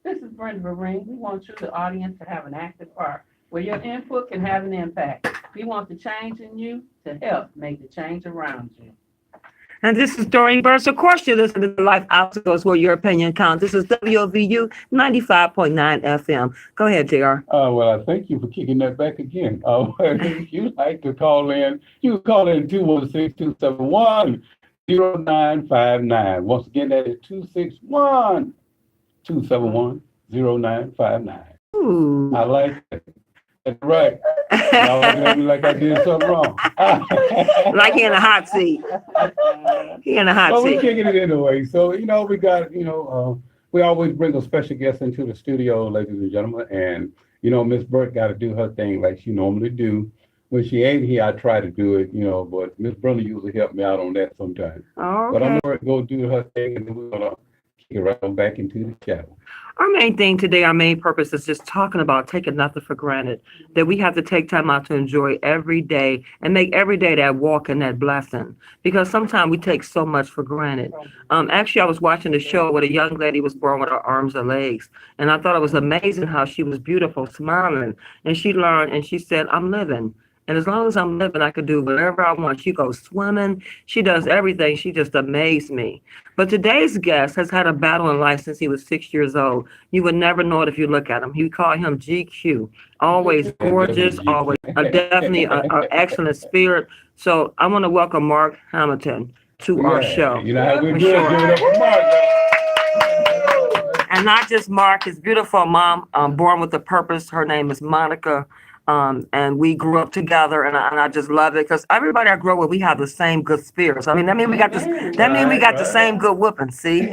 This is Brenda Vereen. We want you, the audience, to have an active part where your input can have an impact. We want the change in you to help make the change around you. And this is Doreen Burns. Of course, you're listening to Life Obstacles where your opinion counts. This is WOVU 95.9 FM. Go ahead, JR. Well, I thank you for kicking that back again. If you'd like to call in, you can call in 216-271-0959. Once again, that is 261-271-0959. Ooh. I like it. That's right. Y'all looking at me like I did something wrong. Like he in a hot seat. He in a hot Well, we're seat. kicking it anyway. So, we got, we always bring a special guest into the studio, ladies and gentlemen. And, Miss Burt got to do her thing like she normally do. When she ain't here, I try to do it, but Miss Brenda usually help me out on that sometimes. But I'm Okay. going to go do her thing, and then we're going to kick it right on back into the show. Our main thing today, our main purpose is just talking about taking nothing for granted. That we have to take time out to enjoy every day and make every day that walk and that blessing. Because sometimes we take so much for granted. Actually, I was watching a show where a young lady was born with her arms and legs. And I thought it was amazing how she was beautiful, smiling. And she learned and she said, I'm living. And as long as I'm living, I can do whatever I want. She goes swimming. She does everything. She just amazed me. But today's guest has had a battle in life since he was 6 years old. You would never know it if you look at him. He called him GQ. Always gorgeous, always definitely a excellent spirit. So I want to welcome Mark Hamilton to our show. You know how we For do it. sure. Give it up for Mark. And not just Mark, his beautiful mom, born with a purpose. Her name is Monica. And we grew up together, and I just love it because everybody I grew up with, we have the same good spirits. I mean, that means we got this. That means we got the same good whooping. See? You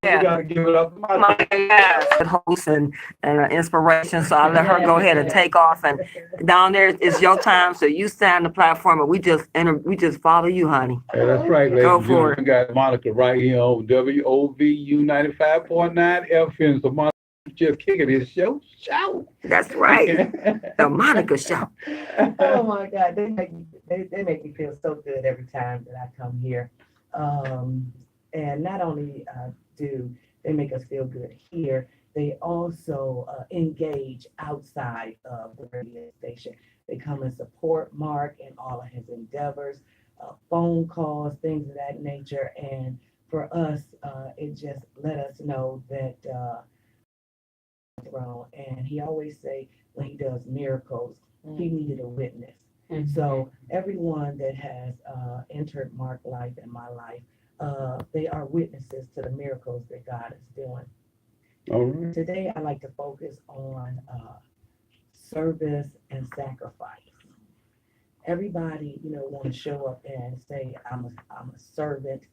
Yeah. got to give it up for Mark. Monica, yes, good host and inspiration. So I let her go ahead and take off. And down there is your time. So you stand on the platform, and we just follow you, honey. Yeah, that's right, ladies Go and for gentlemen. We got Monica right here on WOVU 95.9 FM. So Monica just kicking his show. That's right. The Monica Show. Oh my God, they make me feel so good every time that I come here. And not only do they make us feel good here, they also engage outside of the radio station. They come and support Mark and all of his endeavors, phone calls, things of that nature. And for us, it just let us know that and he always say when he does miracles, he needed a witness. So everyone that has entered Mark's life and my life, they are witnesses to the miracles that God is doing. All right. Today, I like to focus on service and sacrifice. Everybody, want to show up and say, I'm a servant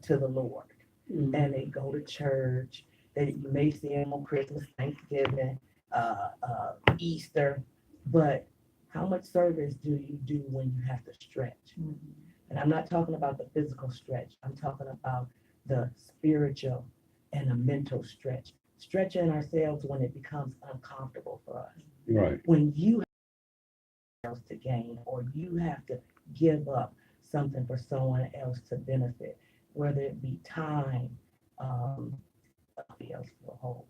to the Lord. And they go to church. That you may see them on Christmas, Thanksgiving, Easter, but how much service do you do when you have to stretch? And I'm not talking about the physical stretch. I'm talking about the spiritual and the mental stretch. Stretching ourselves when it becomes uncomfortable for us. Right. When you have else to gain or you have to give up something for someone else to benefit, whether it be time, somebody else will hold.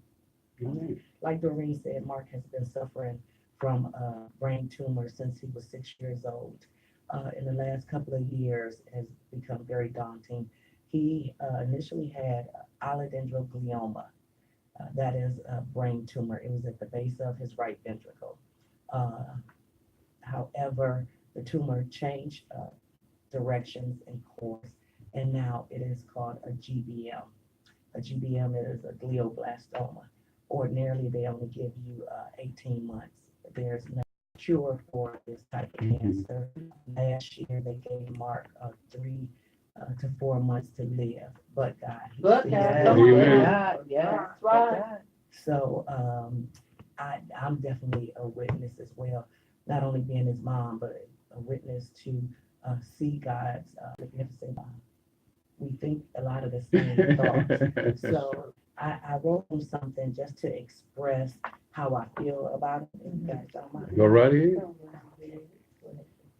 Right. Like Doreen said, Mark has been suffering from a brain tumor since he was 6 years old. In the last couple of years, it has become very daunting. He initially had allodendroglioma. That is a brain tumor. It was at the base of his right ventricle. However, the tumor changed directions and course, and now it is called a GBM. A GBM is a glioblastoma. Ordinarily, they only give you 18 months. There's no cure for this type of cancer. Last year, they gave Mark 3 to 4 months to live, but God. But Yeah. God, Amen. God, yeah, that's right. So I'm definitely a witness as well, not only being his mom, but a witness to see God's magnificent. We think a lot of the same thoughts. So I wrote him something just to express how I feel about it. If you guys don't mind. Go right ahead.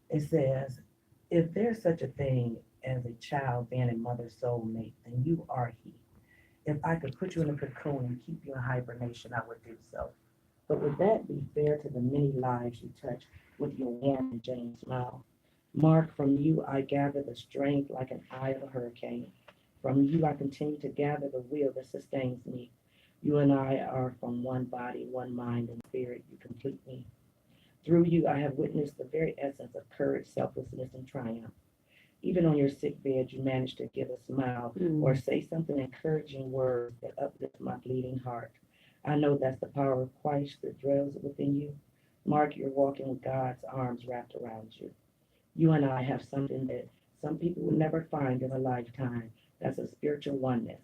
It says, if there's such a thing as a child being a mother's soulmate, then you are he. if I could put you in a cocoon and keep you in hibernation, I would do so. But would that be fair to the many lives you touch with your warm and genuine smile? Mark, from you I gather the strength like an eye of a hurricane. From you I continue to gather the will that sustains me. You and I are from one body, one mind, and spirit. You complete me. Through you I have witnessed the very essence of courage, selflessness, and triumph. Even on your sick bed, you managed to give a smile or say something encouraging words that uplift my bleeding heart. I know that's the power of Christ that dwells within you. Mark, you're walking with God's arms wrapped around you. You and I have something that some people will never find in a lifetime. That's a spiritual oneness.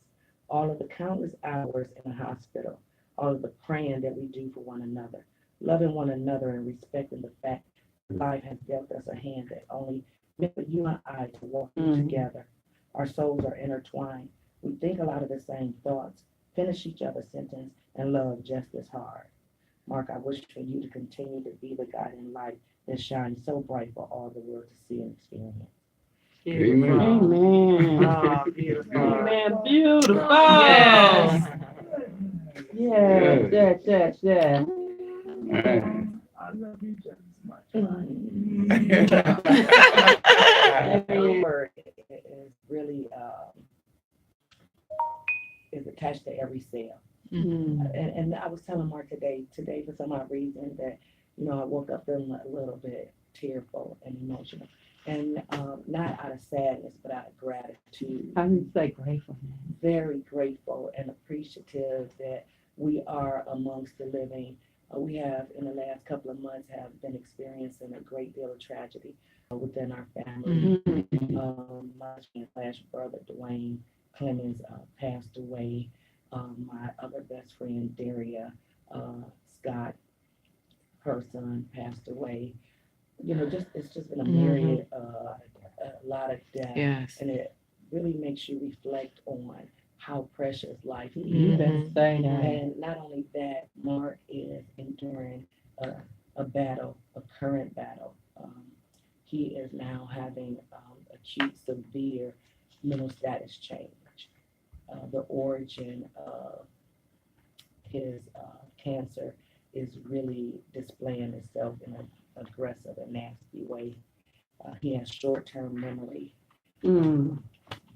All of the countless hours in a hospital, all of the praying that we do for one another, loving one another and respecting the fact that life has dealt us a hand that only meant for you and I to walk through together. Our souls are intertwined. We think a lot of the same thoughts, finish each other's sentence, and love just as hard. Mark, I wish for you to continue to be the guiding light that shines so bright for all the world to see and experience. Amen. Amen. Oh, beautiful. Amen. Beautiful. Yes. Yes. Man. I love you just as much. Amen. Every word is really is attached to every cell. And I was telling Mark today for some odd reason that, I woke up feeling a little bit tearful and emotional. And not out of sadness, but out of gratitude. How do you say grateful? Very grateful and appreciative that we are amongst the living. We have, in the last couple of months, have been experiencing a great deal of tragedy within our family. My slash brother, Dwayne Clemens, passed away. My other best friend, Daria Scott, her son, passed away. It's just been a myriad, a lot of death. Yes. And it really makes you reflect on how precious life is. You better say that. And not only that, Mark is enduring a battle, a current battle. He is now having acute, severe mental status change. The origin of his cancer is really displaying itself in an aggressive and nasty way. He has short-term memory,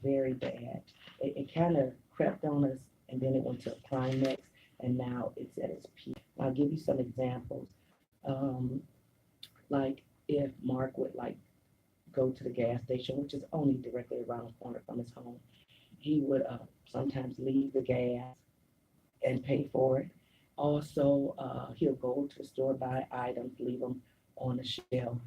very bad. It kind of crept on us, and then it went to a climax, and now it's at its peak. I'll give you some examples. Like if Mark would go to the gas station, which is only directly around the corner from his home, he would sometimes leave the gas and pay for it. Also, he'll go to the store, buy items, leave them on the shelf.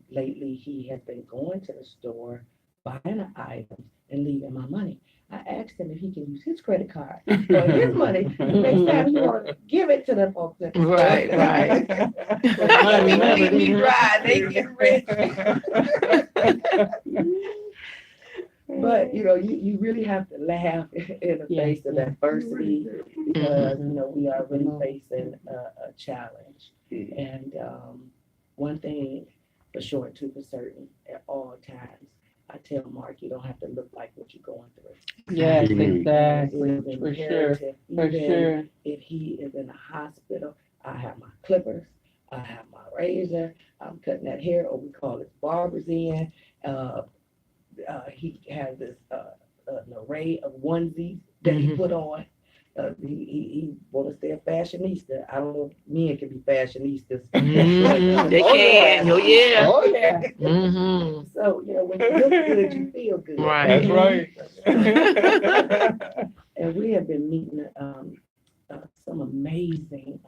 Lately, he has been going to the store, buying the items, and leaving my money. I asked him if he can use his credit card or his money. Next time you want to give it to the folks. Right. Leave me dry, they get rich. But you really have to laugh in the face of adversity because we are really facing a challenge. And one thing for sure, two for certain, at all times, I tell Mark, you don't have to look like what you're going through. Yes, Mhm. exactly. It is For sure. imperative. For Even sure. if he is in a hospital, I have my clippers, I have my razor, I'm cutting that hair, or we call it barber's in. He has this an array of onesies that he put on. He want to stay a fashionista. I don't know if men can be fashionistas. They Oh, can. Oh, yeah. Oh, yeah. Mm-hmm. So, when you look good, you feel good. Right. That's right. And we have been meeting some amazing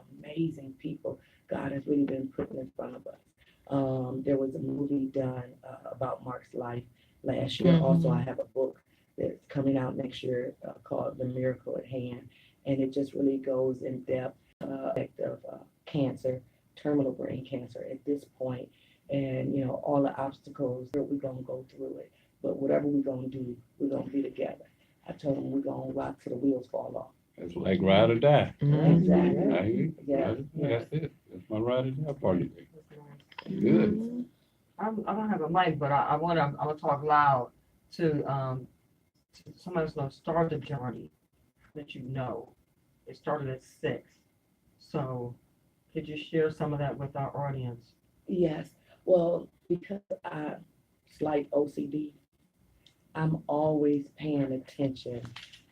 people God has really been putting in front of us. There was a movie done about Mark's life last year. Also, I have a book that's coming out next year called The Miracle at Hand. And it just really goes in depth of cancer, terminal brain cancer at this point. And, all the obstacles, we're going to go through it. But whatever we're going to do, we're going to be together. I told him we're going to rock till the wheels fall off. It's like ride or die. Exactly. I hear you. Yeah. That's it. That's my ride or die party. Good. I don't have a mic, but I want to talk loud to somebody that's going to start the journey that you know. It started at 6. So could you share some of that with our audience? Yes, well, because I slight OCD, I'm always paying attention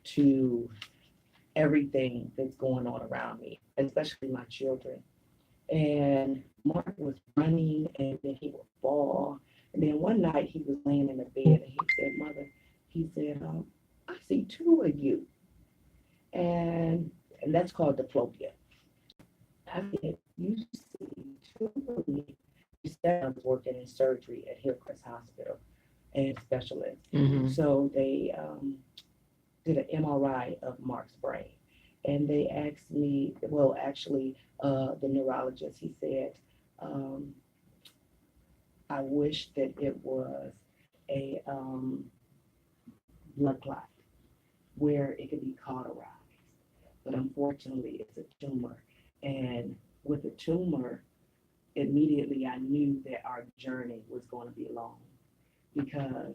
to everything that's going on around me, especially my children. And Mark was running and then he would fall. And then one night he was laying in the bed and he said, Mother, he said, I see two of you. And that's called diplopia. I said, you see two of me. He said I was working in surgery at Hillcrest Hospital and specialist. Mm-hmm. So they did an MRI of Mark's brain. And they asked me, well, actually, the neurologist, he said, um, I wish that it was a blood clot where it could be cauterized. But unfortunately, it's a tumor. And with a tumor, immediately I knew that our journey was going to be long because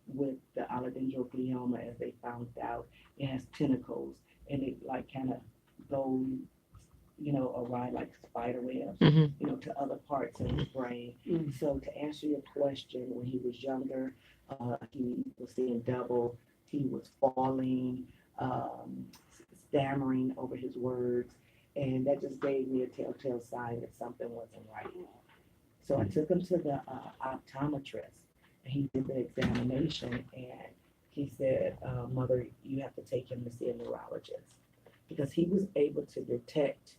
with the allodendroglioma, as they found out, it has tentacles and it like kind of goes, around like spider webs, Mm-hmm. to other parts of his brain. Mm. So to answer your question, when he was younger, he was seeing double, he was falling, um, stammering over his words, and that just gave me a telltale sign that something wasn't right. So I took him to the optometrist, and he did the examination, and he said, Mother, you have to take him to see a neurologist because he was able to detect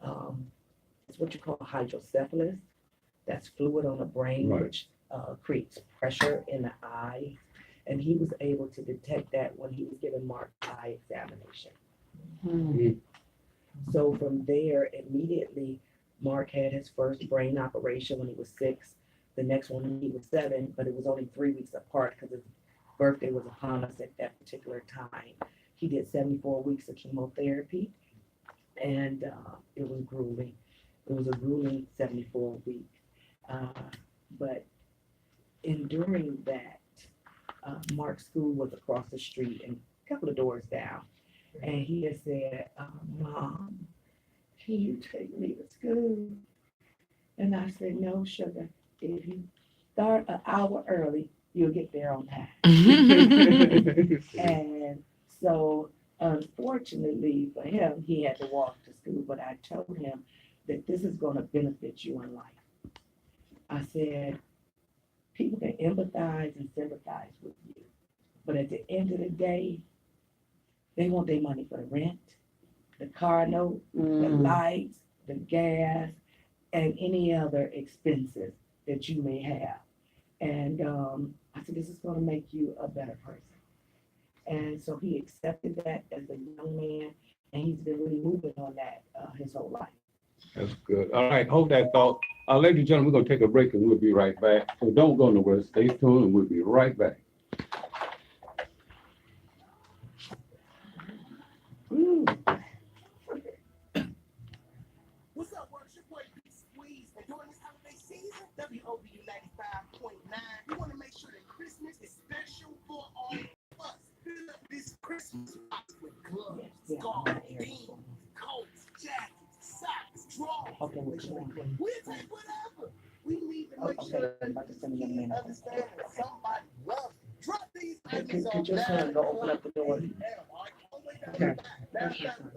um, it's what you call hydrocephalus. That's fluid on the brain, Right. which creates pressure in the eye. And he was able to detect that when he was giving Mark eye examination. Mm. So from there, immediately, Mark had his first brain operation when he was 6. The next one when he was 7, but it was only 3 weeks apart because his birthday was upon us at that particular time. He did 74 weeks of chemotherapy, and it was grueling. It was a grueling 74 week. Uh, but enduring that, Mark's school was across the street and a couple of doors down. And he had said, Mom, can you take me to school? And I said, no, sugar. If you start an hour early, you'll get there on time. And so, unfortunately for him, he had to walk to school, but I told him that this is going to benefit you in life. I said, people can empathize and sympathize with you, but at the end of the day, they want their money for the rent, the car note, the Mm. lights, the gas, and any other expenses that you may have. And I said, this is going to make you a better person. And so he accepted that as a young man, and he's been really moving on that his whole life. That's good. All right, hold that thought. Ladies and gentlemen, we're gonna take a break and we'll be right back. So don't go nowhere. Stay tuned and we'll be right back. What's up, work? Your boy Big Squeeze. And during this holiday season, WOBU 95.9, we want to make sure that Christmas is special for all of us. Fill up this Christmas box with gloves, scarves, beans, coats, jackets, socks, drawers. Okay, We'll take whatever. We need to make Okay, sure I'm about to send a young you man. understand that somebody loves you. Drop these items Could on your son go open up the door? Okay.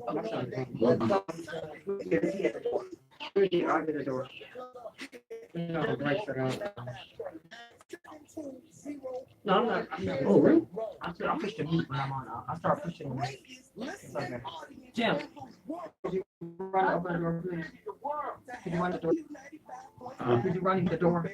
Oh, my son. Welcome. Where is he at the door? Where's the other the door? No, right for that. No, I'm not. Oh, really? I push the mute when I'm on. I start pushing the mute. It's okay. Jim, could you run over the door, please? Could you run the door? Could you run the door?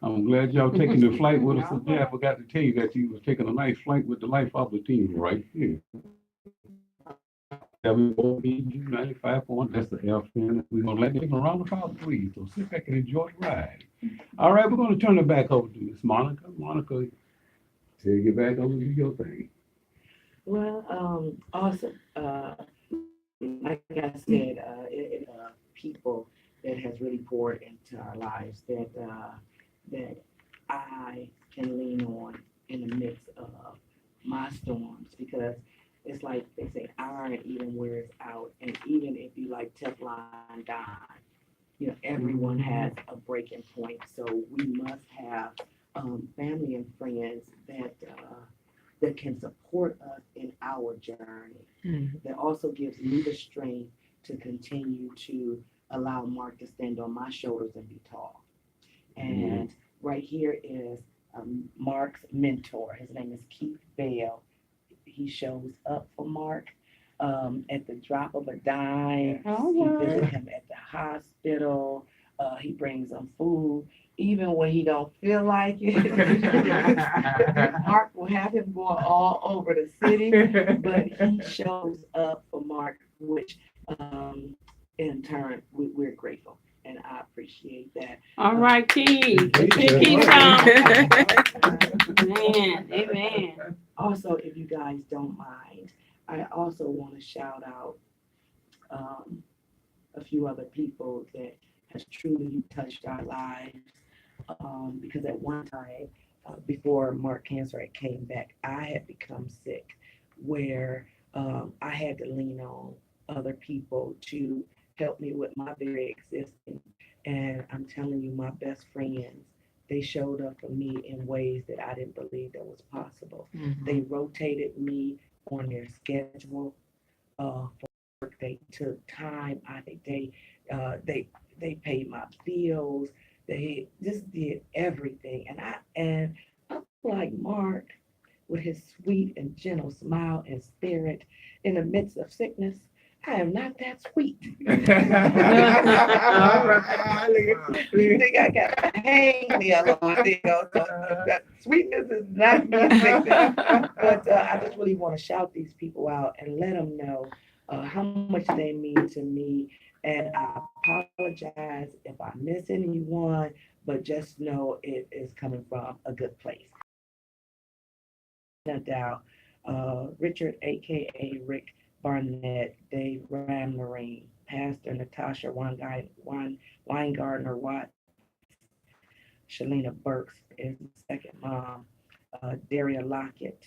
I'm glad y'all taking the flight with us today. I forgot to tell you that you was taking a nice flight with the Life Opera team right here. WOBU 95.1, that's the FM. We're gonna let them around about 3, so sit back and enjoy the ride. All right, we're gonna turn it back over to Miss Monica. Monica, take it back over to your thing. Well, awesome. Like I said, people that has really poured into our lives that I can lean on in the midst of my storms, because it's like they say, iron even wears out, and even if you like Teflon die, you know, everyone has a breaking point. So we must have family and friends that can support us in our journey. That also gives me the strength to continue to allow Mark to stand on my shoulders and be tall. And right here is Mark's mentor. His name is Keith Bell. He shows up for Mark at the drop of a dime. He visits him at the hospital. He brings him food, even when he don't feel like it. Mark will have him going all over the city, but he shows up for Mark, which in turn we're grateful, and I appreciate that. All right, Keith. Keith on. Man, amen. Also, if you guys don't mind, I also want to shout out a few other people that has truly touched our lives. Because at one time, before Mark Cancer had came back, I had become sick, where I had to lean on other people to help me with my very existence. And I'm telling you, my best friends, they showed up for me in ways that I didn't believe that was possible. They rotated me on their schedule for work. They took time. I think they paid my bills. They just did everything. And I'm like, Mark, with his sweet and gentle smile and spirit in the midst of sickness, I am not that sweet. You think I got to hang the other one, you know, so that sweetness is not me. But I just really want to shout these people out and let them know how much they mean to me. And I apologize if I miss anyone, but just know it is coming from a good place. No doubt. Richard, aka Rick Barnett, Dave Rammarine, Pastor Natasha Weingartner Watt, Shalina Burks is the second mom, Daria Lockett,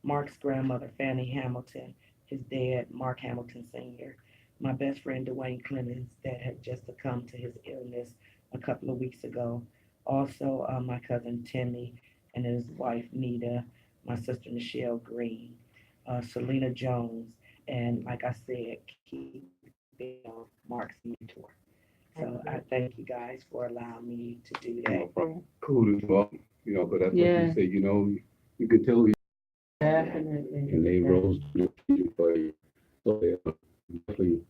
Mark's grandmother, Fanny Hamilton, his dad, Mark Hamilton Sr., my best friend, Dwayne Clemens, that had just succumbed to his illness a couple of weeks ago. Also, my cousin Timmy and his wife, Nita, my sister, Michelle Green, Selena Jones, and like I said, Keith Bell, Mark's mentor. So I thank you guys for allowing me to do that. Cool as well, you know, but that's what Yeah. you say, you know, you could tell Definitely. and they rose to the for you. So they're definitely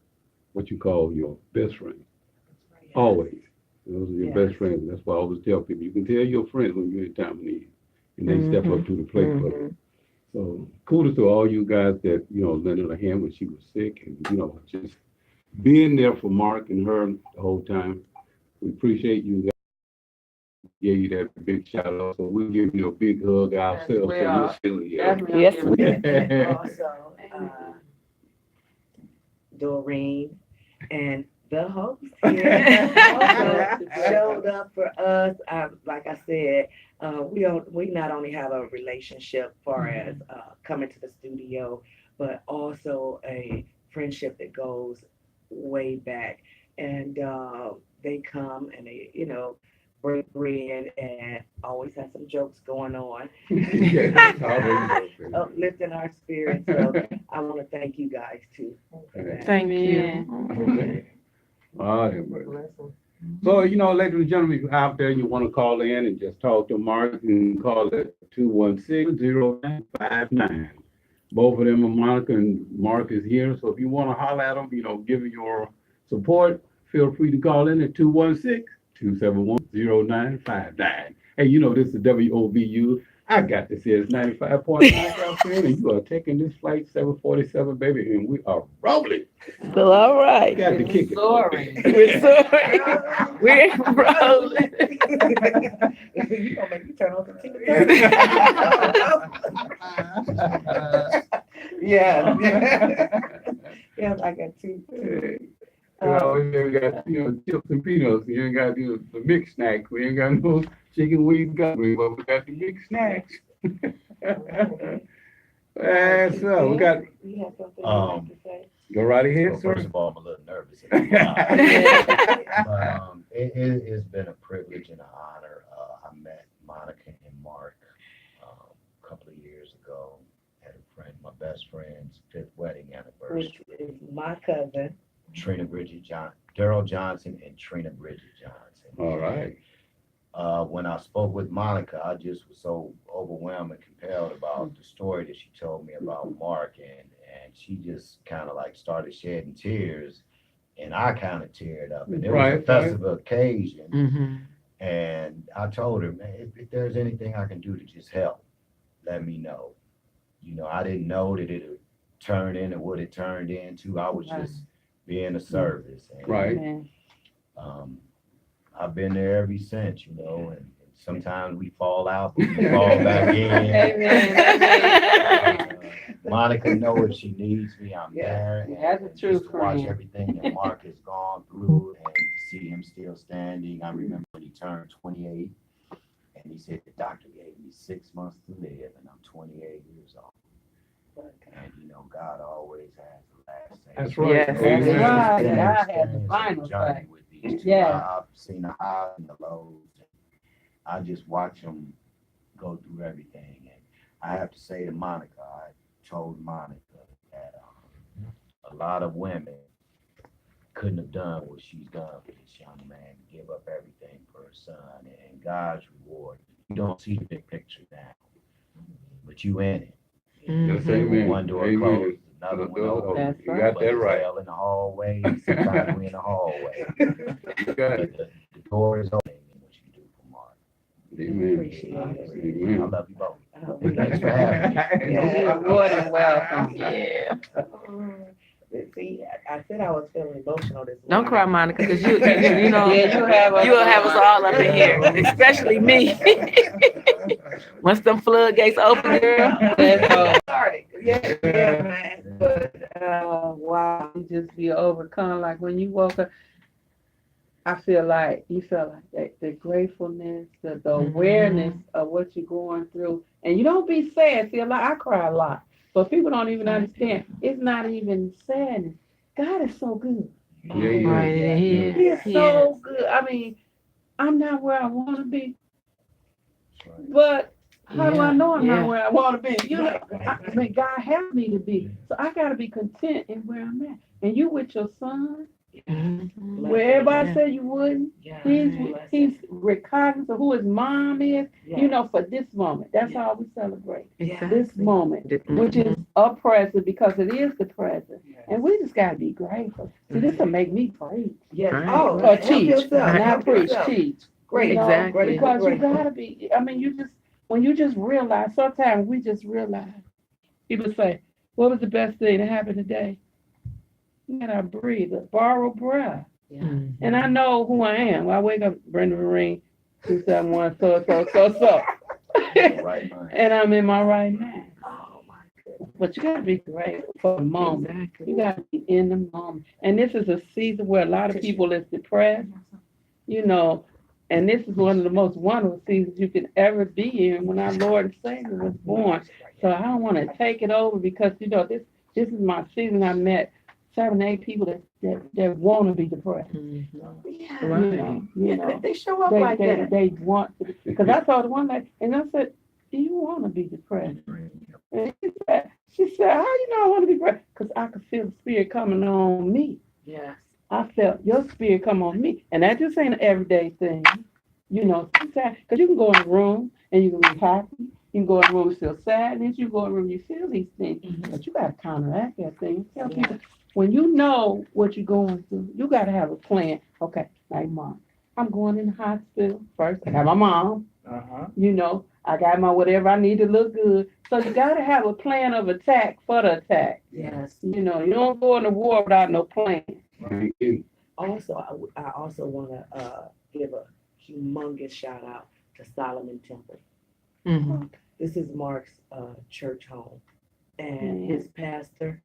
what you call your best friend. Always. Those are your Yes. best friends. That's why I always tell people, you can tell your friends when you're in time of need. And they step up to the plate for you. So kudos to all you guys that, you know, lended a hand when she was sick and, you know, just being there for Mark and her the whole time. We appreciate you guys. Gave you that big shout out. So we'll give you a big hug ourselves. we So are. you're still here. Definitely. Yes, we Yeah. Also, Doreen and the host here also showed up for us. Like I said, we not only have a relationship far as coming to the studio, but also a friendship that goes way back. And they come and they, you know, break bread and always have some jokes going on, Yeah, that's always open. uplifting our spirits. So I want to thank you guys too. for that. Thank Amen. All right, buddy. So, you know, ladies and gentlemen, if you're out there, you want to call in and just talk to Mark, you can call it 216-0959. Both of them are Monica and Mark is here. So if you want to holler at them, you know, give your support, feel free to call in at 271-0959. Hey, you know this is WOVU. I got to say it's 95.9 FM, and you are taking this flight 747, baby, and we are rolling. Well, all right. Got to kick it. Soaring. We're sorry. We're rolling. You gonna make me turn on the TV. Yeah. Yeah, I got two. Well, we got, chips and peanuts. You ain't got to do the mixed snacks. We ain't got no chicken wings, but we got the mixed snacks. That's so. We got. You have something you'd like to say? Go right ahead, Well, sir. first of all, I'm a little nervous. But it's been a privilege and an honor. I met Monica and Mark a couple of years ago. Had a friend, my best friend's 5th wedding Which anniversary. is my cousin. Trina Bridget Daryl Johnson and Trina Bridget Johnson. All right. When I spoke with Monica, I just was so overwhelmed and compelled about the story that she told me about Mark, and she just kind of like started shedding tears, and I kind of teared up, and it was a Right. festive occasion, Mm-hmm. and I told her, man, if there's anything I can do to just help, let me know. I didn't know that it would turn into what it turned into. I was just being a service. And, Right. Amen. I've been there ever since, and sometimes we fall out, but we fall back in. Amen. Monica know if she needs me, I'm Yeah. there. And That's a true just to watch friend. everything that Mark has gone through and to see him still standing. I remember when he turned 28 and he said the doctor gave me 6 months to live and I'm 28 years old. And God always has the last say. That's right. Yes. That's Amen. right. It's been an God has the experience final and a journey say. with these two. Yeah. I've seen the highs and the lows. I just watch them go through everything. And I have to say to Monica, I told Monica that a lot of women couldn't have done what she's done for this young man, give up everything for her son and God's reward. You don't see the big picture now, but you in it. Yes, amen. One door Amen. closed, another one open. That's You right. got But that it's right. hell in the hallway. Sometimes we in the hallway. You got But it. the door is open in what you do for Mark. Amen. Appreciate it. I Amen. love you both. Oh, Thanks for having me. You're more than welcome. Yeah. See, I said I was feeling emotional this morning. Don't cry, Monica, because you know, Yeah, you'll have us all up in here, especially me. Once them floodgates open, girl. Let's go. Sorry. Yeah, man. But, wow. You just be overcome. Like when you woke up, I feel like you felt like the gratefulness, the awareness of what you're going through. And you don't be sad. See, I cry a lot. But people don't even understand. It's not even sadness. God is so good. Yeah, yeah. Right, it is. He is so good. I mean, I'm not where I want to be, but how do I know I'm not where I want to be? I mean, God helped me to be. So I got to be content in where I'm at. And you with your son, Mhm. where everybody said you wouldn't. Yeah. He's recognizant of who his mom is, Yeah. for this moment. That's how we celebrate. Yeah. This moment, which is a present because it is the present. And we just got to be grateful. See, this will make me preach. Yes. Right. Oh, Or help teach. yourself. Not Help preach, yourself. teach. Great. You know, Exactly. Because you Grateful. got to be, I mean, when you just realize, sometimes we just realize. People say, what was the best thing that happened today? You gotta breathe, borrow breath. Mhm. And I know who I am. I wake up, Brenda Marine, 271, so. Right mind. And I'm in my right mind. Oh, my goodness. But you gotta be grateful for the moment. Exactly. You gotta be in the moment. And this is a season where a lot of people is depressed, and this is one of the most wonderful seasons you can ever be in when our Lord and Savior was born. So I don't want to take it over because, this is my season. I met 7, 8 people that want to be depressed. Mhm. Yeah. Right. Yeah, they show up like that. They want to, because I told one lady, and I said, do you want to be depressed? And she said, how you know I want to be depressed? Because I could feel the spirit coming on me. Yes. I felt your spirit come on me. And that just ain't an everyday thing. Sometimes, because you can go in a room and you can be happy. You can go in a room and feel sadness. You go in a room, you feel these things. But you got to counteract that thing. Tell people, when you know what you're going through, you got to have a plan. Okay, like Mom, I'm going in the hospital first. I got my mom, Uh-huh. you know, I got my whatever I need to look good. So you gotta have a plan of attack for the attack. Yes. You know, you don't go into war without no plan. Thank you. Also, I also want to give a humongous shout out to Solomon Temple. Mhm. This is Mark's church home, and Mm. his pastor,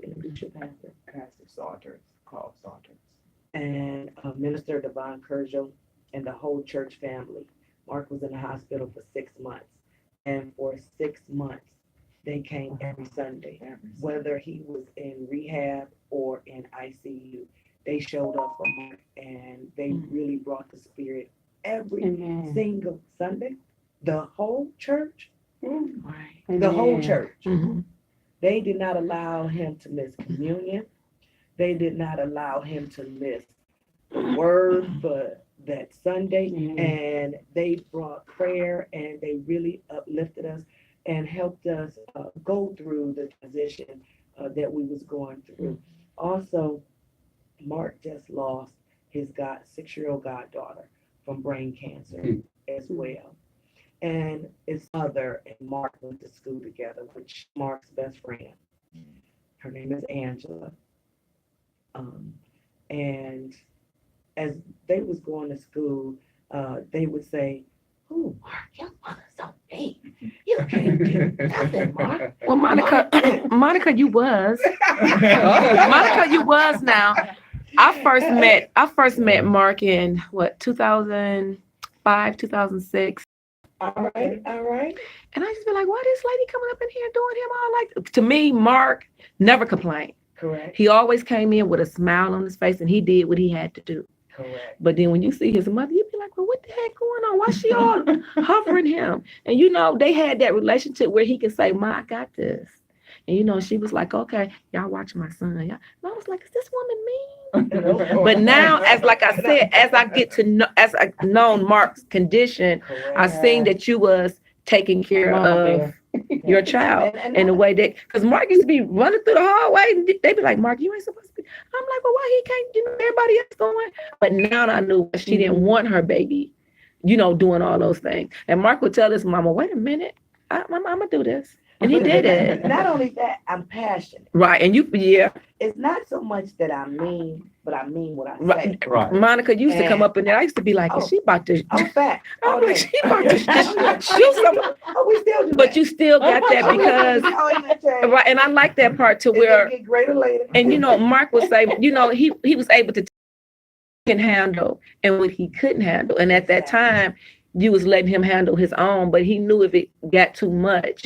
introduce your pastor, Pastor Salters, Carl Salters. and Minister Devon Kerjo, and the whole church family. Mark was in the hospital for 6 months, and for 6 months, they came every Sunday. Whether he was in rehab or in ICU, they showed up for Mark, and they really brought the spirit every Amen. single Sunday. The whole church, Right. the whole Amen. church. Mhm. They did not allow him to miss communion. They did not allow him to miss the word for that Sunday. Mhm. And they brought prayer, and they really uplifted us and helped us go through the transition that we was going through. Also, Mark just lost his 6-year-old goddaughter from brain cancer as well. And his mother and Mark went to school together, which Mark's best friend. Her name is Angela. And as they was going to school, they would say, "Oh, Mark, your mother's so mean. You can't do nothing, Mark." Well, Monica, you was. Monica, you was now. I first met Mark in what, 2005, 2006. All right, all right. And I just be like, why this lady coming up in here doing him all like, to me, Mark never complained. Correct, He always came in with a smile on his face and he did what he had to do. correct. But then when you see his mother, you be like, well, what the heck going on? Why she all hovering him? And you know, they had that relationship where he could say, Ma, I got this. And you know, she was like, okay, y'all watch my son. And I was like, is this woman mean? But now, as like I said, as I get to know, as I known Mark's condition, I seen that you was taking care Mama of bear. your child And in the way that, because Mark used to be running through the hallway and they be like, Mark, you ain't supposed to be. I'm like, well, why he can't, you know, everybody else going? But now I knew she didn't want her baby, you know, doing all those things. And Mark would tell his mama, wait a minute, I'm gonna do this. And he But did it. Not only that, I'm passionate. Right. And you, yeah, It's not so much that I mean, but I mean what I say. right. Right. Monica used to come up in there. I used to be like, is she about to, I'm fat. I'm like, she about to shoot someone. Oh, we still do that. But you still got that because, Oh, yeah, Jay. right, and I like that part to It's where, gonna get greater later. and you know, Mark would say, you know, he was able to can handle and what he couldn't handle. And at that time, you was letting him handle his own, but he knew if it got too much,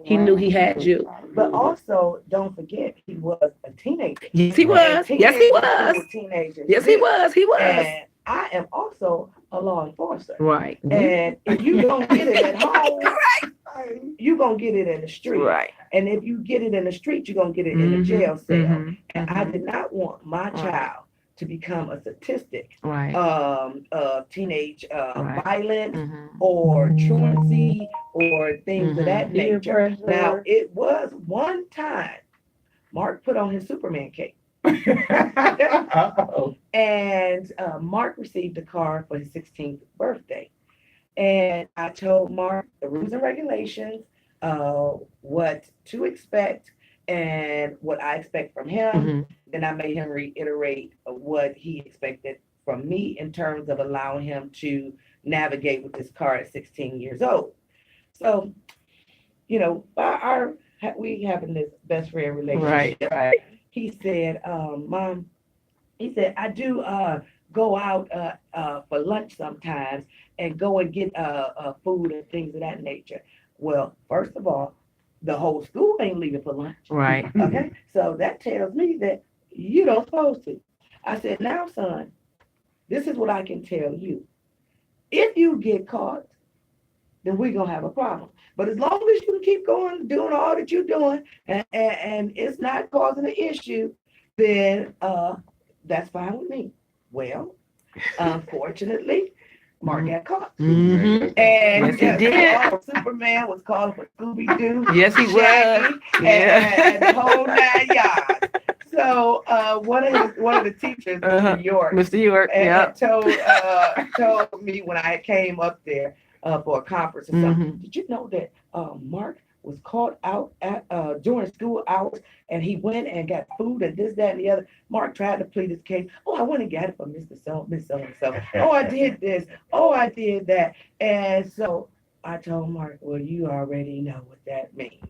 he knew he had you. But also, don't forget, he was a teenager. Yes, he was. And Yes, he teenagers was. do what teenagers Yes, he do. was. He was. And I am also a law enforcer. Right. And if you don't get it at home, you're gonna get it in the street. Right. And if you get it in the street, you're gonna get it in the jail cell. Mhm. And I did not want my Right. child to become a statistic Right. of teenage Right. violence Mhm. or truancy or things of that Peer nature. pressure. Now, it was one time Mark put on his Superman cape. Uh-oh. And Mark received a card for his 16th birthday. And I told Mark the rules and regulations, what to expect and what I expect from him. Mhm. Then I made him reiterate what he expected from me in terms of allowing him to navigate with this car at 16 years old. So, you know, we having this best friend relationship. Right. Right. He said, Mom, he said, I do go out for lunch sometimes and go and get food and things of that nature. Well, first of all, the whole school ain't leaving for lunch. Right. Okay, so that tells me that you don't supposed to. I said, now, son, this is what I can tell you. If you get caught, then we're gonna have a problem. But as long as you can keep going, doing all that you're doing, and it's not causing an issue, then that's fine with me. Well, unfortunately, Mark got caught. Mhm. And Yes, he did. Superman was calling for Scooby-Doo. Yes, he was. Shaggy, Yeah. and the whole 9 yards. So one of the teachers Uh-huh. in New York Mr. York, and, yeah. and told me when I came up there for a conference or something. Mhm. Did you know that Mark was caught out at during school hours and he went and got food and this, that, and the other. Mark tried to plead his case. Oh, I went and got it for Mr. So, Miss So and so. Oh, I did this. Oh, I did that. And so I told Mark, well, you already know what that means.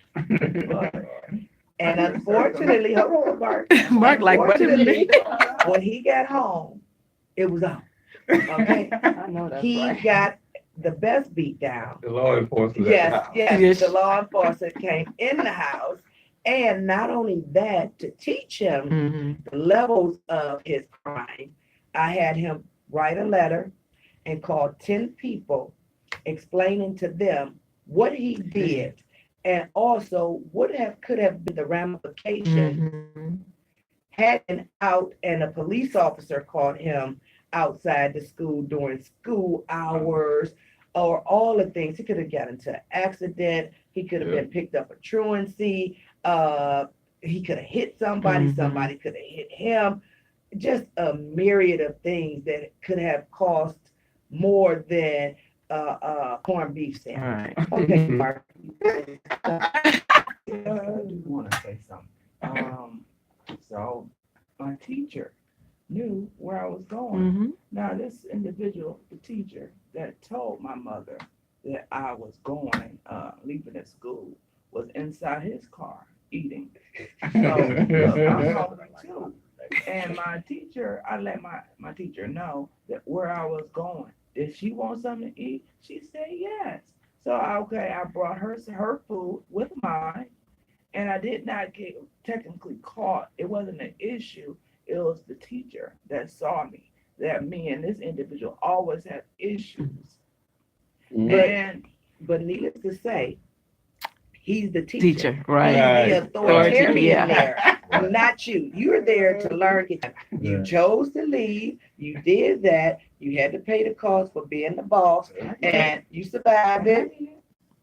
And unfortunately, hold on, Mark. Mark, like, what a Unfortunately, minute. when he got home, it was on. Okay, I know that's he right. got the best beat down. The law enforcement. Yes, Yes. yes, the law enforcement came in the house, and not only that, to teach him Mhm. the levels of his crime, I had him write a letter and call 10 people, explaining to them what he did, and also what could have been the ramification Mhm. had been out and a police officer caught him outside the school during school hours or all the things. He could have got into an accident. He could have been picked up for truancy. He could have hit somebody. Mhm. Somebody could have hit him. Just a myriad of things that could have cost more than corned beef sandwich. Right. Okay, Mark. I do want to say something. So my teacher knew where I was going. Mhm. Now, this individual, the teacher that told my mother that I was going, leaving at school, was inside his car eating. So look, I'm hungry too. And my teacher, I let my teacher know that where I was going. Did she want something to eat? She said yes. So okay, I brought her food with mine, and I did not get technically caught. It wasn't an issue. It was the teacher that saw me. That me and this individual always have issues. But needless to say, he's the teacher. Teacher, right. He's the Authority, authoritarian yeah. there, not you. You're there to learn. You chose to leave. You did that. You had to pay the cost for being the boss, and you survived it,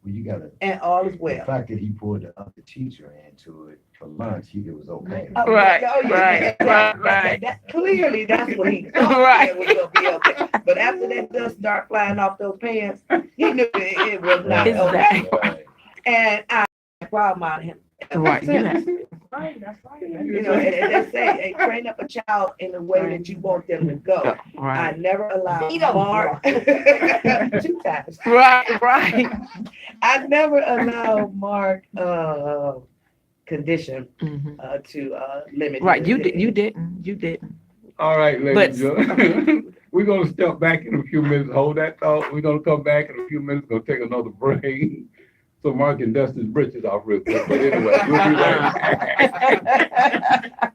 Well, you gotta, and all is the well. fact that he pulled the other teacher into it for lunch, it was okay. Right, Oh, yeah, right, that- right. Clearly, that's what he thought. Right. It was gonna be okay. But after that dust start flying off those pants, he knew it was not okay. Exactly. Right. And I proud of him. Right, you have- Right, that's right. You know, and they say, hey, train up a child in the way that you want them to go. I Right. never allowed Mark 2 times. Right, right. I never allowed Mark condition Mhm. to limit. Right, his- you didn't. All right, ladies But- and gentlemen. We're gonna step back in a few minutes. Hold that thought. We're gonna come back in a few minutes. Gonna take another break. So Mark can dust his britches off real quick. But anyway, we'll be right back.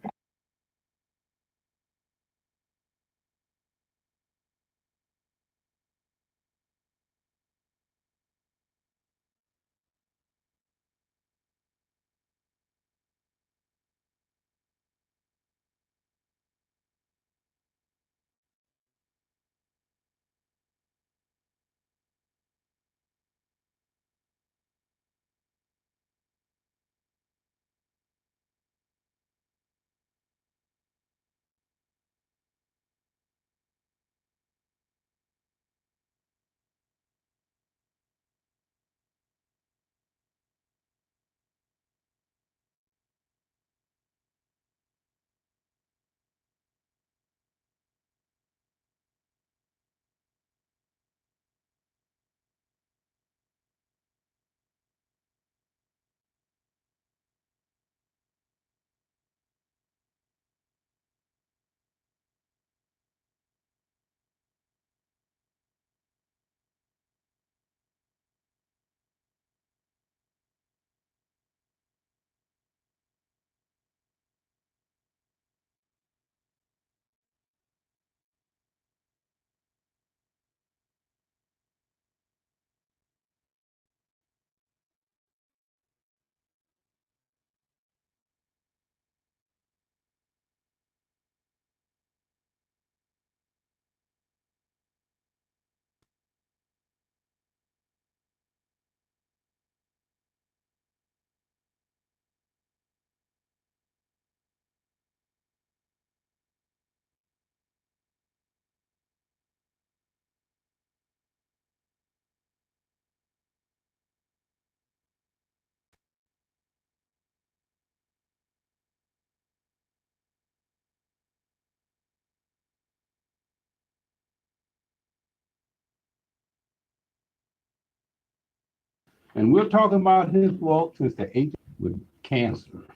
And we're talking about his walk since the age with cancer.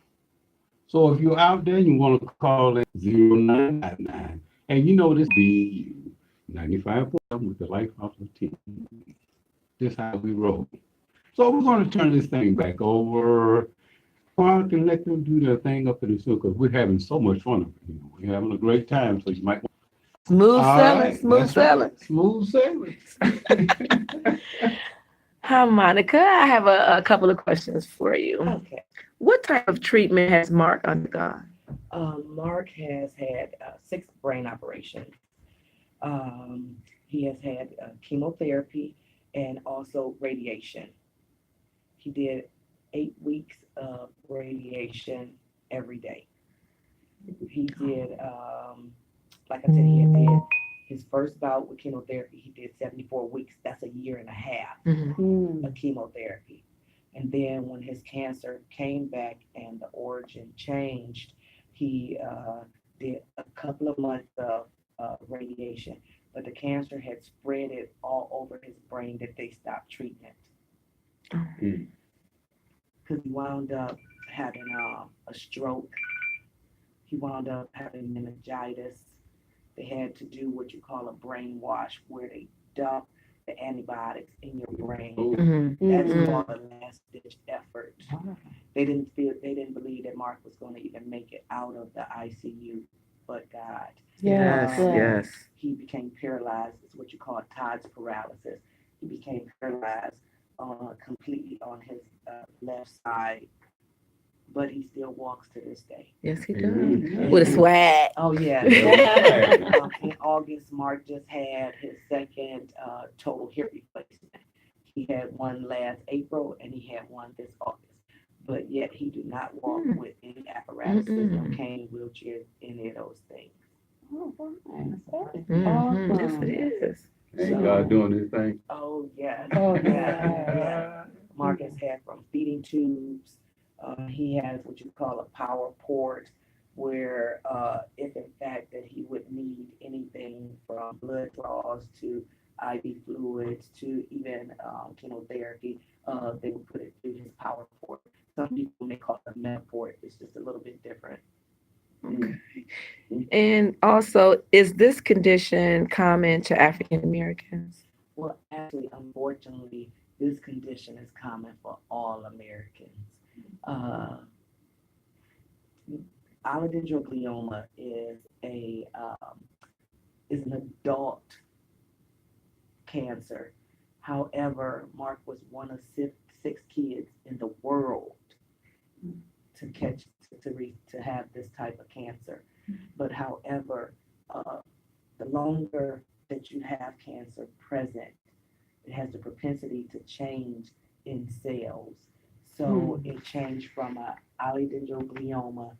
So if you're out there, you want to call in 0999. And you know this be 95.7 with the Lighthouse team. This is how we roll. So we're going to turn this thing back over. Park and let them do their thing up in the zoo because we're having so much fun. You know, we're having a great time. So you might. Smooth All sailing, right, smooth that's right. sailing. Smooth sailing. Hi, Monica. I have a couple of questions for you. Okay. What type of treatment has Mark undergone? Mark has had 6 brain operations. He has had chemotherapy and also radiation. He did 8 weeks of radiation every day. He did, like I said, he did his first bout with chemotherapy. He did 74 weeks. That's a year and a half of chemotherapy. And then when his cancer came back and the origin changed, he did a couple of months of radiation, but the cancer had spread it all over his brain that they stopped treatment. Because he wound up having a stroke. He wound up having meningitis. They had to do what you call a brain wash, where they dump the antibiotics in your brain. That's called a last ditch effort. They didn't believe that Mark was going to even make it out of the ICU, but God. Yes. He became paralyzed. It's what you call Todd's paralysis. He became paralyzed completely on his left side, but he still walks to this day. Yes, he does. Amen. With a swag. Oh yeah. In August, Mark just had his second total hip replacement. He had one last April and he had one this August. But yet he do not walk with any apparatuses, no cane, wheelchair, any of those things. Yes, it is. Ain't God doing his thing? Oh yeah. Oh, Yeah. Mark has had from feeding tubes. He has what you call a power port, where if in fact that he would need anything from blood draws to IV fluids to even chemotherapy, they would put it through his power port. Some people may call it a med port. It's just a little bit different. And also, is this condition common to African Americans? Well, actually, unfortunately, this condition is common for all Americans. Allodendroglioma is an adult cancer. However, Mark was one of 6 kids in the world to have this type of cancer. But however, the longer that you have cancer present, it has the propensity to change in cells. So it changed from a allodendroglioma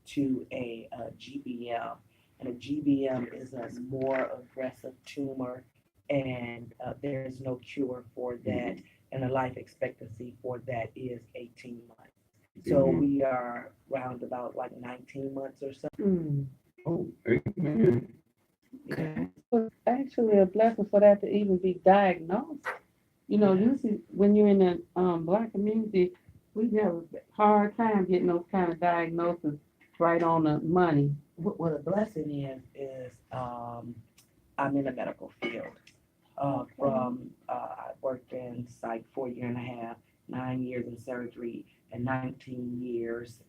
to a GBM. And a GBM is a more aggressive tumor, and there is no cure for that. And the life expectancy for that is 18 months. So we are round about like 19 months or so. Oh, amen. Okay. It's actually a blessing for that to even be diagnosed. You know, usually when you're in the Black community, we have a hard time getting those kind of diagnoses right on the money. What a blessing is I'm in the medical field. I worked in psych for 1.5 years, 9 years in surgery, and 19 years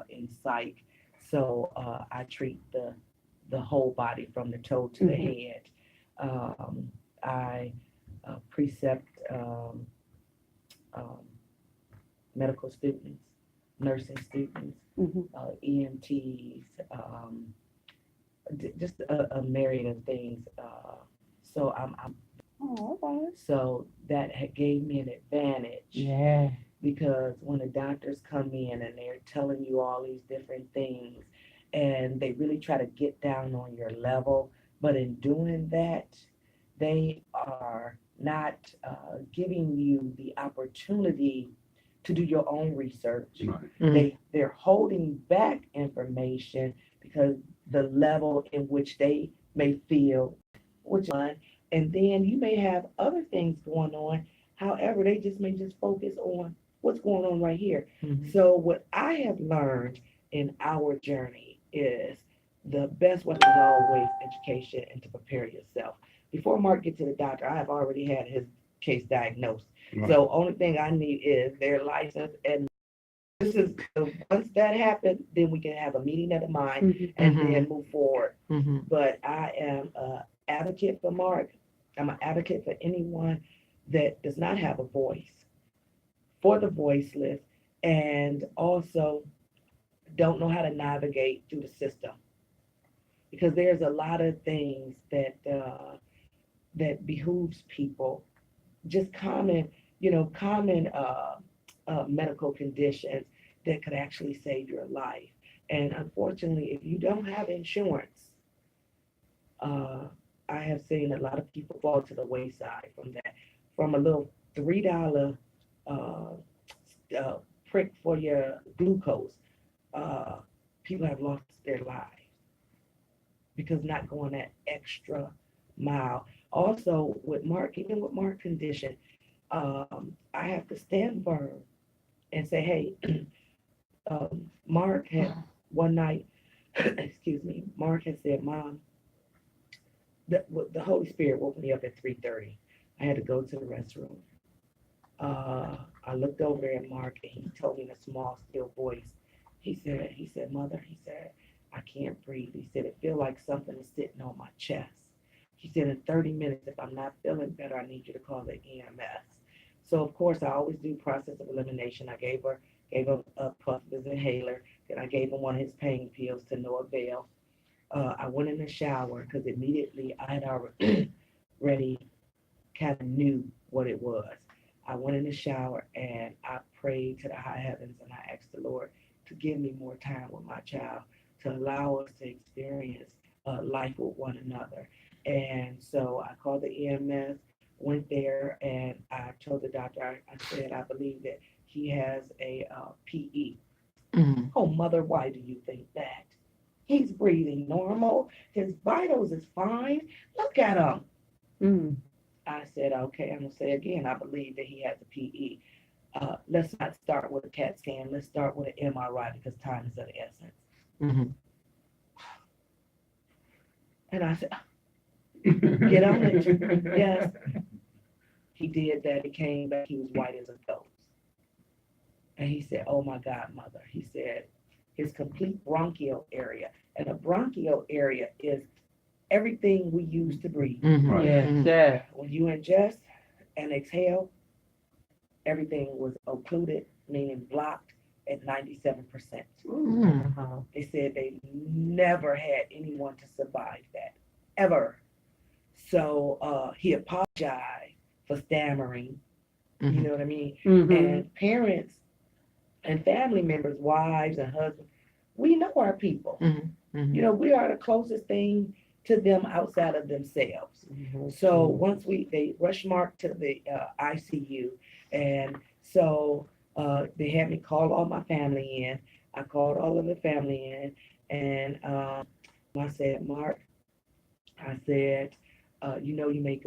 in psych. So I treat the whole body from the toe to the head. I precept medical students, nursing students, EMTs, just a myriad of things. So so that gave me an advantage. Yeah. Because when the doctors come in and they're telling you all these different things, and they really try to get down on your level, but in doing that, they are not giving you the opportunity to do your own research. They're holding back information because the level in which they may feel, and then you may have other things going on. However, they may just focus on what's going on right here. Mhm. So what I have learned in our journey is the best weapon is always education and to prepare yourself. Before Mark gets to the doctor, I have already had his case diagnosed. So only thing I need is their license, and this is once that happens, then we can have a meeting of the mind Mhm. and then move forward. Mhm. But I am an advocate for Mark. I'm an advocate for anyone that does not have a voice, for the voiceless, and also don't know how to navigate through the system. Because there's a lot of things that behooves people, just common medical conditions that could actually save your life. And unfortunately, if you don't have insurance, uh, I have seen a lot of people fall to the wayside from that. From a little $3 uh, prick for your glucose, people have lost their lives because not going that extra mile. Also, with Mark, even with Mark condition, I have to stand firm and say, hey, Mark had one night, excuse me, Mark had said, Mom, the Holy Spirit woke me up at 3:30. I had to go to the restroom. I looked over at Mark and he told me in a small, still voice, he said, Mother, he said, I can't breathe. He said, it feel like something is sitting on my chest. He said, in 30 minutes, if I'm not feeling better, I need you to call the EMS. So of course, I always do process of elimination. I gave him a puff of his inhaler. Then I gave him one of his pain pills to no avail. I went in the shower because immediately I had already kind of knew what it was. I went in the shower and I prayed to the high heavens and I asked the Lord to give me more time with my child, to allow us to experience life with one another. And so I called the EMS, went there, and I told the doctor, I said, I believe that he has a PE. Mhm. Oh, mother, why do you think that? He's breathing normal. His vitals is fine. Look at him. Mm. I said, okay, I'm going to say again, I believe that he has a PE. Let's not start with a CAT scan. Let's start with an MRI because time is of the essence. Mhm. And I said, get on it. Yes. He did that. He came back. He was white as a ghost. And he said, oh my God, mother. He said, his complete bronchial area. And a bronchial area is everything we use to breathe. Mhm. Right. Yes, Mhm. yes. When you ingest and exhale, everything was occluded, meaning blocked at 97%. Mhm. They said they never had anyone to survive that, ever. So he apologized for stammering, you Mhm. know what I mean? Mhm. And parents and family members, wives and husbands, we know our people. Mhm. Mhm. You know, we are the closest thing to them outside of themselves. So once they rushed Mark to the ICU, and so they had me call all my family in. I called all of the family in, and I said, Mark, I said, you may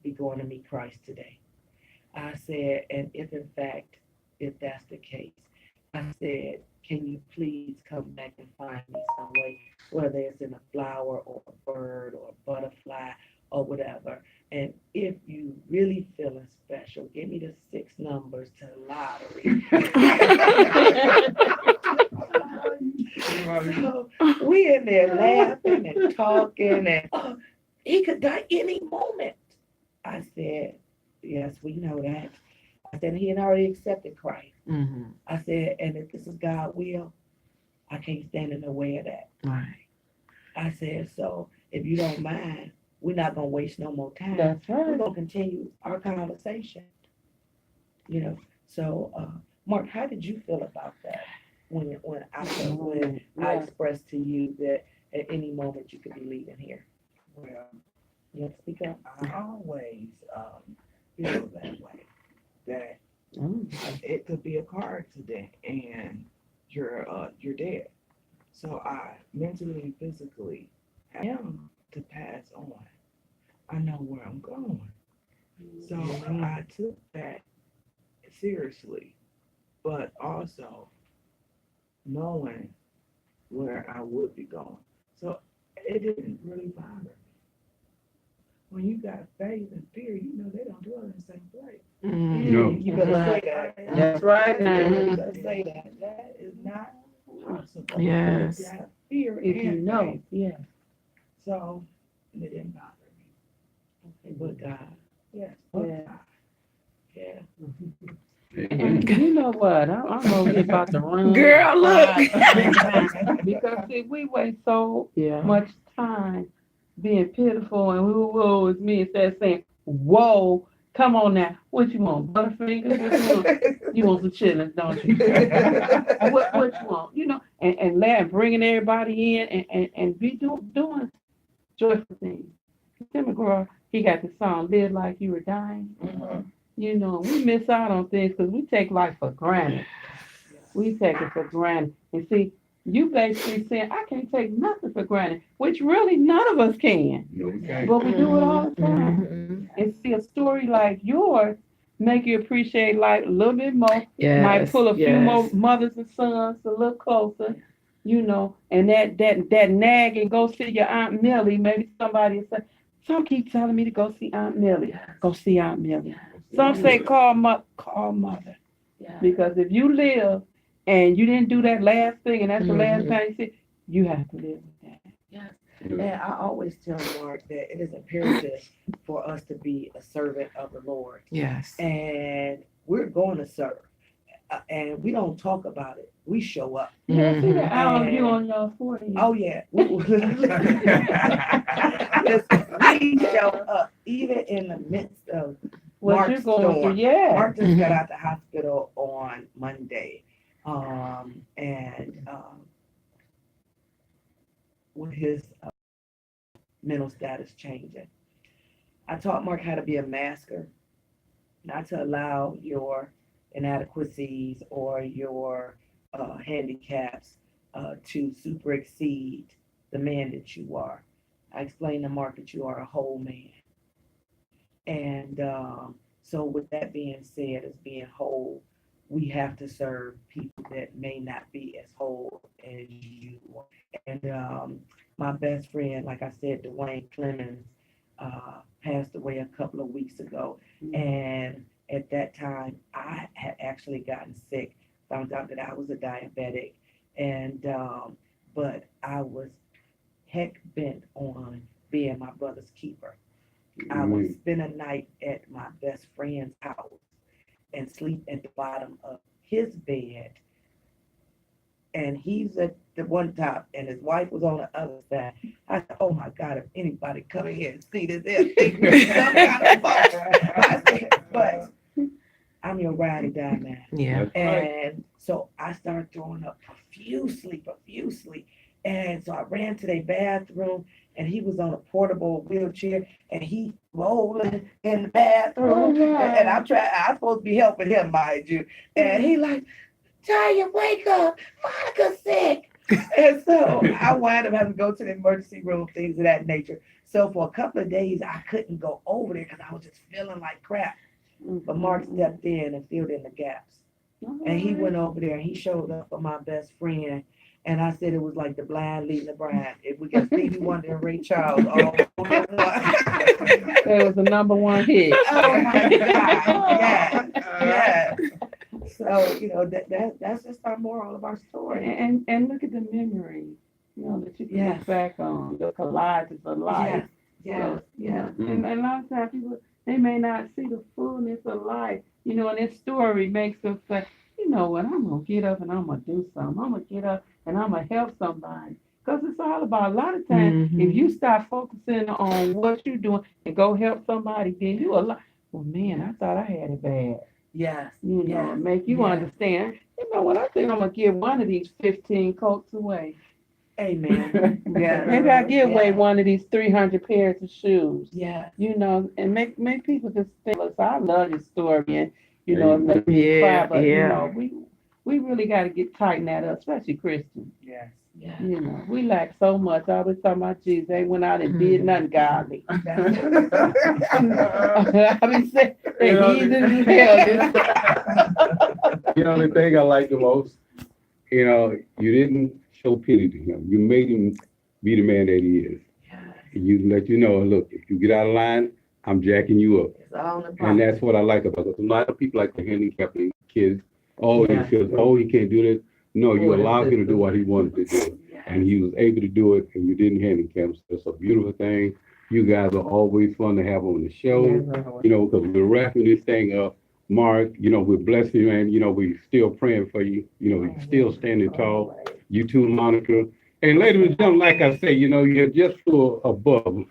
be going to meet Christ today. I said, and if that's the case, I said, can you please come back and find me some way, whether it's in a flower or a bird or a butterfly or whatever. And if you really feeling special, give me the 6 numbers to the lottery. So we in there laughing and talking, and he could die any moment. I said, yes, we know that. I said, he had already accepted Christ. Mhm. I said, and if this is God's will, I can't stand in the way of that. Right. I said, so if you don't mind, we're not going to waste no more time. That's We're right. going to continue our conversation. You know, so Mark, how did you feel about that when I Yeah. expressed to you that at any moment you could be leaving here? Well, You have to speak up. I always feel that way, that Mm. it could be a car accident and you're dead. So I mentally and physically am to pass on. I know where I'm going. So I took that seriously, but also knowing where I would be going. So it didn't really bother me. When you got faith and fear, you know they don't dwell in the same place. No. You better say that. That's right You now. better say that. That is not possible. Yes. You got fear If you and know, faith. yeah. So it didn't bother me. But God. Yes, but Yeah. God. Yeah. And you know what? I'm over here about to run. Girl, look. Because see, we waste so Yeah. much time being pitiful and whoa is me instead of saying, whoa, come on now. What you want? Butterfingers? What you want? You want some chitlins, don't you? what you want? You know, and laugh, bringing everybody in and be doing joyful things. Tim McGraw, he got the song "Live Like You Were Dying." You know, we miss out on things because we take life for granted. We take it for granted. And see, you basically saying, I can't take nothing for granted, which really none of us can. No, we can't. But we do it all the time. Mhm. And see, a story like yours make you appreciate life a little bit more. Yes. Might pull a few yes. more mothers and sons a little closer, you know, and that nag and go see your Aunt Millie. Maybe somebody will say, some keep telling me to go see Aunt Millie. Go see Aunt Millie. Some say call mother. Yeah. Because if you live and you didn't do that last thing and that's the last Mhm. time you see, you have to live with that. And I always tell Mark that it is imperative for us to be a servant of the Lord. Yes. And we're going to serve. And we don't talk about it. We show up. Yeah, see Mhm. that out you on your 40. Oh, yeah. Listen, we show up even in the midst of what Mark's you're going storm. through, yeah. Mark just got out the hospital on Monday. With his mental status changing. I taught Mark how to be a masker, not to allow your inadequacies or your handicaps to super exceed the man that you are. I explained to Mark that you are a whole man. And so with that being said, as being whole, we have to serve people that may not be as whole as you are. And my best friend, like I said, Dwayne Clemens, passed away a couple of weeks ago. And at that time, I had actually gotten sick, found out that I was a diabetic. And but I was heck bent on being my brother's keeper. I would spend a night at my best friend's house and sleep at the bottom of his bed. And he's at the one top and his wife was on the other side. I said, oh my God, if anybody come in here and see this, they'll think we're some kind of fuck. I said, but I'm your ride or die man. Yeah. And so I started throwing up profusely. And so I ran to their bathroom and he was on a portable wheelchair and he rolling in the bathroom. And I'm supposed to be helping him, mind you. And he like, Tanya, wake up, Monica's sick. And so I wound up having to go to the emergency room, things of that nature. So for a couple of days, I couldn't go over there because I was just feeling like crap. But Mark stepped in and filled in the gaps. And he went over there and he showed up for my best friend. And I said it was like the blind leading the bride. If we got Stevie Wonder and Ray Charles all in one. That was the number one hit. Oh my God. Yeah. So, you know, that's just our moral of our story. And look at the memory, you know, that you can Yes. look back on, the collages of life. Yeah. Yeah. And a lot of times people, they may not see the fullness of life, you know, and this story makes them say, you know what, I'm going to get up and I'm going to do something. I'm going to get up and I'm going to help somebody. Because it's all about, a lot of times, Mhm. if you start focusing on what you're doing and go help somebody, then you a lot, well, man, I thought I had it bad. Yes. You know, Yes. and make you Yes. understand, you know what, I think I'm going to give one of these 15 coats away. Amen. Yeah. Maybe I give away Yeah. one of these 300 pairs of shoes. Yeah. You know, and make people just think, listen, I love your story, and you know, it makes me Yeah, cry, but you yeah. know, we really got to get tighten that up, especially Christian. Yes. Yeah. You know, we lack so much. I was talking about Jesus. They went out and did nothing godly. I mean, say, You know, heathens as hell. You know, the thing I like the most, you know, you didn't show pity to him. You made him be the man that he is. And you let you know, look, if you get out of line, I'm jacking you up. It's all in the And process. that's what I like about it. A lot of people like the handicapped kids. Oh, Yeah. he feels, oh, he can't do this. No, you Or the allowed him to system. do what he wanted to do. And he was able to do it, and you didn't handicap him. So it's a beautiful thing. You guys are always fun to have on the show. You know, because we're wrapping this thing up. Mark, you know, we're blessing you, and, you know, we're still praying for you. You know, you're still standing tall. You too, Monica. And ladies and gentlemen, like I say, you know, you're just so above.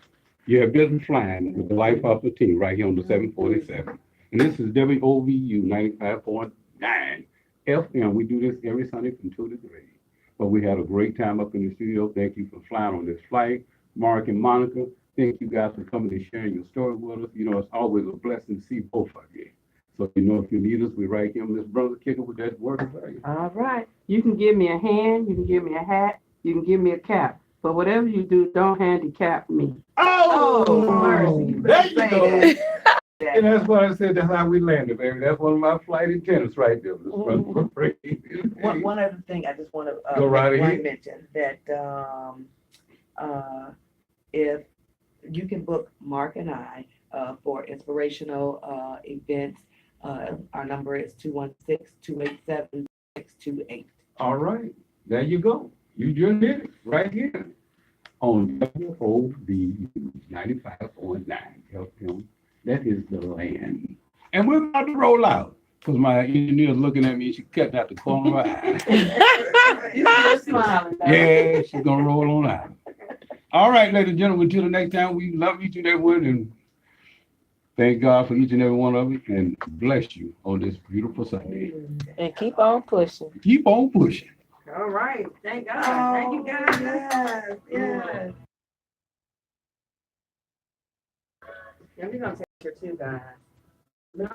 You have been flying with the Life Officer team right here on the 747. And this is WOVU 95.9 FM. We do this every Sunday from 2 to 3. But we had a great time up in the studio. Thank you for flying on this flight. Mark and Monica, thank you guys for coming and sharing your story with us. You know, it's always a blessing to see both of you. So, you know, if you need us, we're right here on this brother kicker with that word for you. All right. You can give me a hand, you can give me a hat, you can give me a cap. But whatever you do, don't handicap me. Oh, mercy. You There better you say go. that. And that's what I said, that's how we landed, baby. That's one of my flight attendants right there. This brother One other thing I just want to Go right ahead. mention that if you can book Mark and I for inspirational events, our number is 216-287-628. All right, there you go. You just did it right here on WOV 95.9 FM. That is the land. And we're about to roll out because my engineer's looking at me. She's cutting out the corner of her eye. You're still smiling. though. Yeah, she's going to roll on out. All right, ladies and gentlemen, until the next time, we love each and every one and thank God for each and every one of you and bless you on this beautiful Sunday. And keep on pushing. Keep on pushing. All right. Thank God. Thank you, guys. Yes, yes. Yeah, we're gonna take your two guys. No,